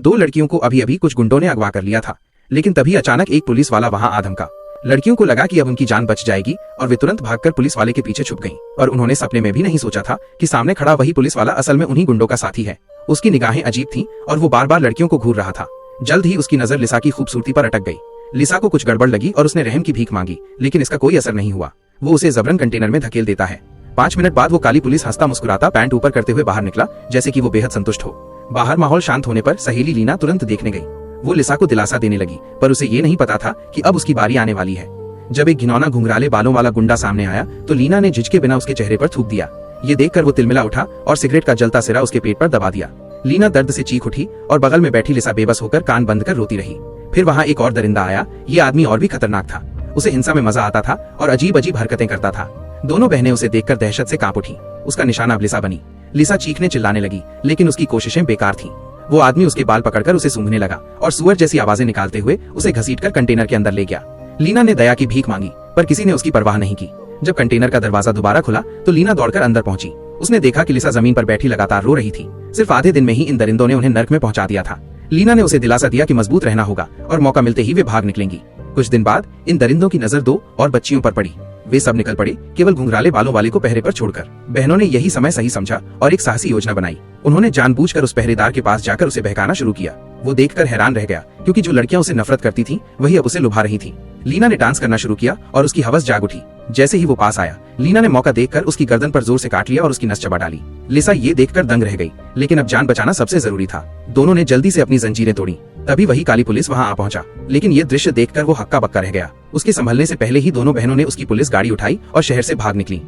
दो लड़कियों को अभी अभी कुछ गुंडों ने अगवा कर लिया था, लेकिन तभी अचानक एक पुलिस वाला वहां आ धमका। लड़कियों को लगा कि अब उनकी जान बच जाएगी और वे तुरंत भागकर पुलिस वाले के पीछे छुप गईं। और उन्होंने सपने में भी नहीं सोचा था कि सामने खड़ा वही पुलिस वाला असल में उन्हीं गुंडों का साथी है। उसकी निगाहें अजीब थीं और वो बार बार लड़कियों को घूर रहा था। जल्द ही उसकी नजर लिसा की खूबसूरती पर अटक गई। लिसा को कुछ गड़बड़ लगी और उसने रहम की भीख मांगी, लेकिन इसका कोई असर नहीं हुआ। वो उसे जबरन कंटेनर में धकेल देता है। 5 मिनट बाद वो काली पुलिस हंसता मुस्कुराता पैंट ऊपर करते हुए बाहर निकला, जैसे कि वो बेहद संतुष्ट हो। बाहर माहौल शांत होने पर सहेली लीना तुरंत देखने गई। वो लिसा को दिलासा देने लगी, पर उसे ये नहीं पता था कि अब उसकी बारी आने वाली है। जब एक घिनौना घुंघराले बालों वाला गुंडा सामने आया तो लीना ने झिझके बिना उसके चेहरे पर थूक दिया। ये देखकर वो तिलमिला उठा और सिगरेट का जलता सिरा उसके पेट पर दबा दिया। लीना दर्द से चीख उठी और बगल में बैठी लिसा बेबस होकर कान बंद कर रोती रही। फिर वहां एक और दरिंदा आया। ये आदमी और भी खतरनाक था। उसे हिंसा में मजा आता था और अजीब अजीब हरकतें करता था। दोनों बहनें उसे देखकर दहशत से कांप उठी। उसका निशाना अब लिसा बनी। लिसा चीखने चिल्लाने लगी, लेकिन उसकी कोशिशें बेकार थीं। वो आदमी उसके बाल पकड़कर उसे सूंघने लगा और सुअर जैसी आवाजें निकालते हुए उसे घसीटकर कंटेनर के अंदर ले गया। लीना ने दया की भीख मांगी, पर किसी ने उसकी परवाह नहीं की। जब कंटेनर का दरवाजा दोबारा खुला तो लीना दौड़कर अंदर पहुंची। उसने देखा कि लिसा जमीन पर बैठी लगातार रो रही थी। सिर्फ आधे दिन में ही इन दरिंदों ने उन्हें नर्क में पहुंचा दिया था। लीना ने उसे दिलासा दिया कि मजबूत रहना होगा और मौका मिलते ही वे भाग निकलेंगी। कुछ दिन बाद इन दरिंदों की नजर 2 और बच्चियों पर पड़ी। वे सब निकल पड़े, केवल घुंघराले बालों वाले को पहरे पर छोड़कर। बहनों ने यही समय सही समझा और एक साहसी योजना बनाई। उन्होंने जानबूझकर उस पहरेदार के पास जाकर उसे बहकाना शुरू किया। वो देखकर हैरान रह गया, क्योंकि जो लड़कियां उसे नफरत करती थीं, वही अब उसे लुभा रही थीं। लीना ने डांस करना शुरू किया और उसकी हवस जाग उठी। जैसे ही वो पास आया, लीना ने मौका देखकर उसकी गर्दन पर जोर से काट लिया और उसकी नस चबा डाली। लिसा ये देखकर दंग रह गई, लेकिन अब जान बचाना सबसे जरूरी था। दोनों ने जल्दी से अपनी जंजीरें तोड़ी। तभी वही काली पुलिस वहां आ पहुंचा, लेकिन ये दृश्य देखकर वो हक्का बक्का रह गया। उसके संभलने से पहले ही दोनों बहनों ने उसकी पुलिस गाड़ी उठाई और शहर से भाग निकली।